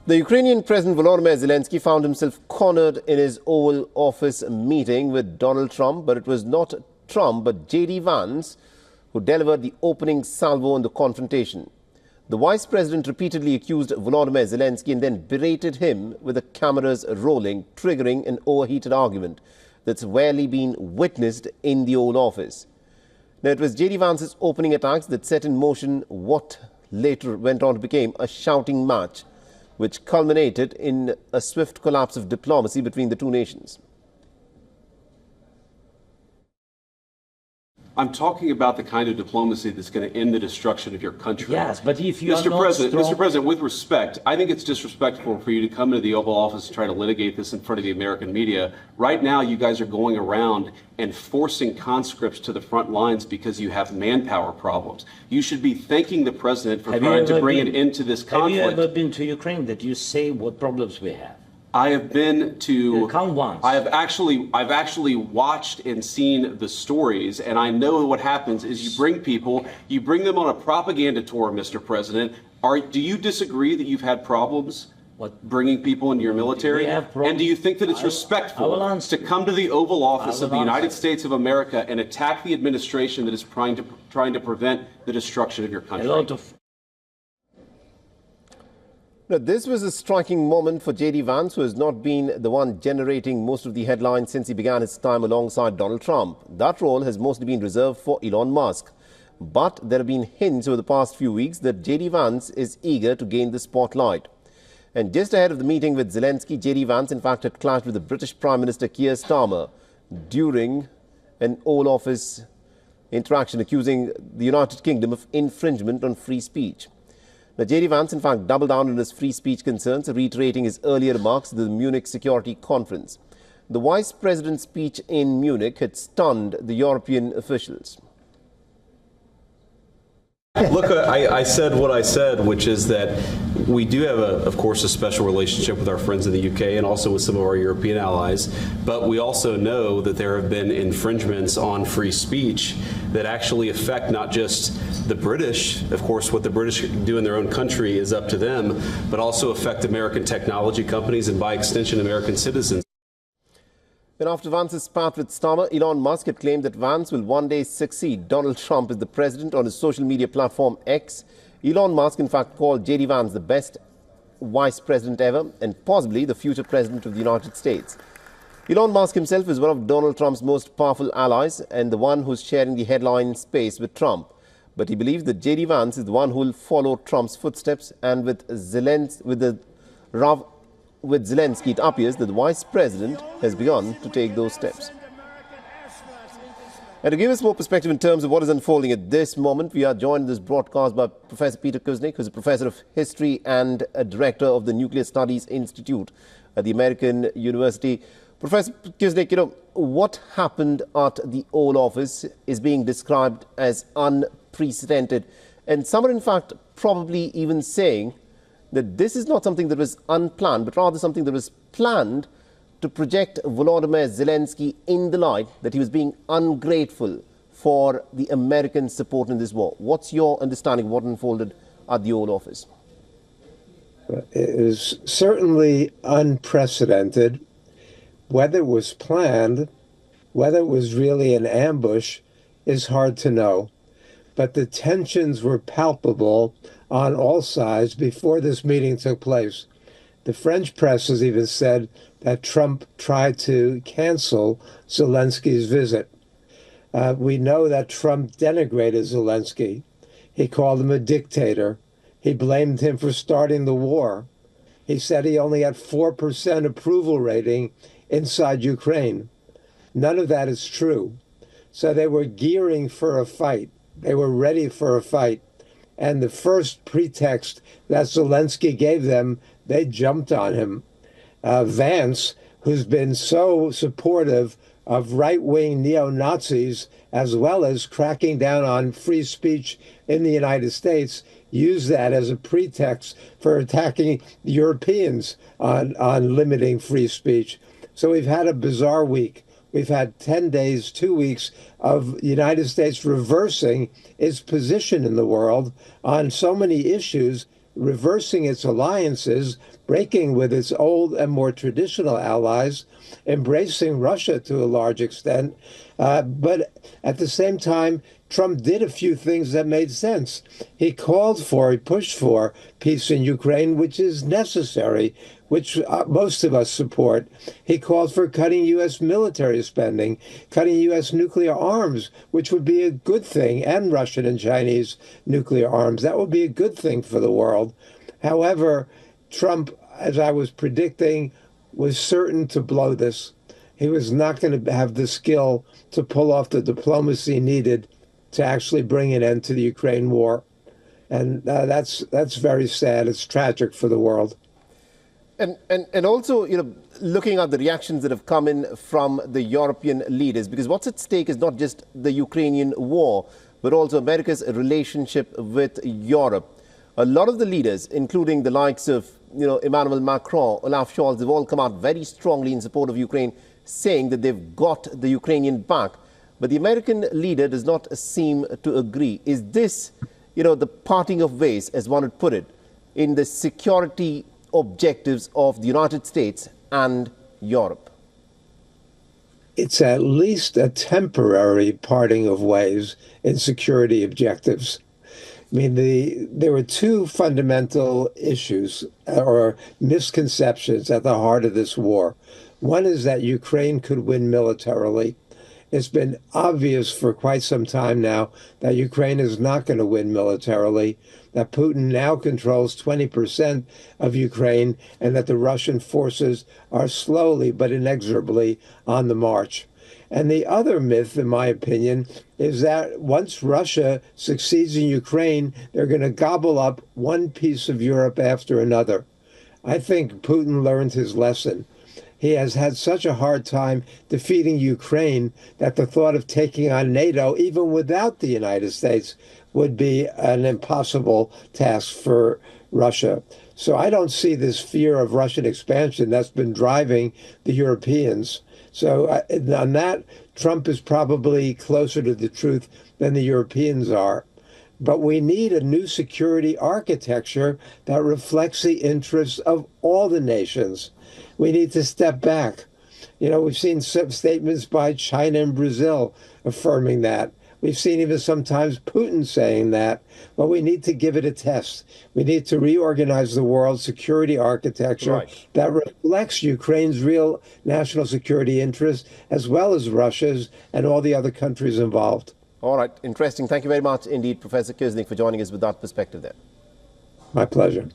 The Ukrainian President Volodymyr Zelensky found himself cornered in his Oval Office meeting with Donald Trump, but it was not Trump but J.D. Vance who delivered the opening salvo in the confrontation. The vice president repeatedly accused Volodymyr Zelensky and then berated him with the cameras rolling, triggering an overheated argument that's rarely been witnessed in the Oval Office. Now, it was J.D. Vance's opening attacks that set in motion what later went on to become a shouting match, which culminated in a swift collapse of diplomacy between the two nations. I'm talking about the kind of diplomacy that's going to end the destruction of your country. Yes, but if you Mr. President, with respect, I think it's disrespectful for you to come into the Oval Office and try to litigate this in front of the American media. Right now, you guys are going around and forcing conscripts to the front lines because you have manpower problems. You should be thanking the president for trying to bring an end to this conflict. Have you ever been to Ukraine that you say what problems we have? I have been to. Count once. I've actually watched and seen the stories, and I know what happens is you bring them on a propaganda tour, Mr. President. Do you disagree that you've had problems bringing people into your military? And do you think that it's respectful to come to the Oval Office of the United States of America and attack the administration that is trying to prevent the destruction of your country? Now, this was a striking moment for J.D. Vance, who has not been the one generating most of the headlines since he began his time alongside Donald Trump. That role has mostly been reserved for Elon Musk. But there have been hints over the past few weeks that J.D. Vance is eager to gain the spotlight. And just ahead of the meeting with Zelensky, J.D. Vance, in fact, had clashed with the British Prime Minister Keir Starmer during an Oval Office interaction, accusing the United Kingdom of infringement on free speech. Now, J.D. Vance, in fact, doubled down on his free speech concerns, reiterating his earlier remarks at the Munich Security Conference. The vice president's speech in Munich had stunned the European officials. Look, I said what I said, which is that we do have, of course, a special relationship with our friends in the UK and also with some of our European allies. But we also know that there have been infringements on free speech that actually affect not just the British. Of course, what the British do in their own country is up to them, but also affect American technology companies and, by extension, American citizens. And after Vance's spat with Starmer, Elon Musk had claimed that Vance will one day succeed Donald Trump as the president on his social media platform X. Elon Musk, in fact, called J.D. Vance the best vice president ever and possibly the future president of the United States. Elon Musk himself is one of Donald Trump's most powerful allies and the one who's sharing the headline space with Trump. But he believes that J.D. Vance is the one who will follow Trump's footsteps, and with Zelensky, it appears that the vice president has begun to take those steps. And to give us more perspective in terms of what is unfolding at this moment, we are joined in this broadcast by Professor Peter Kuznick, who is a professor of history and a director of the Nuclear Studies Institute at the American University. Professor Kuznick, what happened at the Oval Office is being described as unprecedented, and some are in fact probably even saying that this is not something that was unplanned, but rather something that was planned to project Volodymyr Zelensky in the light that he was being ungrateful for the American support in this war. What's your understanding of what unfolded at the Oval Office? It is certainly unprecedented. Whether it was planned, whether it was really an ambush, is hard to know. But the tensions were palpable on all sides before this meeting took place. The French press has even said that Trump tried to cancel Zelensky's visit. We know that Trump denigrated Zelensky. He called him a dictator. He blamed him for starting the war. He said he only had 4% approval rating inside Ukraine. None of that is true. So they were gearing for a fight. They were ready for a fight. And the first pretext that Zelensky gave them, they jumped on him. Vance, who's been so supportive of right-wing neo-Nazis, as well as cracking down on free speech in the United States, used that as a pretext for attacking Europeans on limiting free speech. So we've had a bizarre week. We've had 10 days, 2 weeks of the United States reversing its position in the world on so many issues, reversing its alliances, breaking with its old and more traditional allies, embracing Russia to a large extent. But at the same time, Trump did a few things that made sense. He pushed for peace in Ukraine, which is necessary, which most of us support. He called for cutting U.S. military spending, cutting U.S. nuclear arms, which would be a good thing, and Russian and Chinese nuclear arms. That would be a good thing for the world. However, Trump, as I was predicting, was certain to blow this. He was not going to have the skill to pull off the diplomacy needed to actually bring an end to the Ukraine war. And that's very sad. It's tragic for the world. And also, looking at the reactions that have come in from the European leaders, because what's at stake is not just the Ukrainian war, but also America's relationship with Europe. A lot of the leaders, including the likes of, Emmanuel Macron, Olaf Scholz, they've all come out very strongly in support of Ukraine, saying that they've got the Ukrainian back. But the American leader does not seem to agree. Is this, the parting of ways, as one would put it, in the security objectives of the United States and Europe? It's at least a temporary parting of ways in security objectives. I mean, there were two fundamental issues or misconceptions at the heart of this war. One is that Ukraine could win militarily. It's been obvious for quite some time now that Ukraine is not going to win militarily, that Putin now controls 20% of Ukraine, and that the Russian forces are slowly but inexorably on the march. And the other myth, in my opinion, is that once Russia succeeds in Ukraine, they're going to gobble up one piece of Europe after another. I think Putin learned his lesson. He has had such a hard time defeating Ukraine that the thought of taking on NATO, even without the United States, would be an impossible task for Russia. So I don't see this fear of Russian expansion that's been driving the Europeans. So on that, Trump is probably closer to the truth than the Europeans are. But we need a new security architecture that reflects the interests of all the nations. We need to step back. We've seen some statements by China and Brazil affirming that. We've seen even sometimes Putin saying that. But we need to give it a test. We need to reorganize the world security architecture that reflects Ukraine's real national security interests, as well as Russia's and all the other countries involved. All right. Interesting. Thank you very much indeed, Professor Kirsnick, for joining us with that perspective there. My pleasure.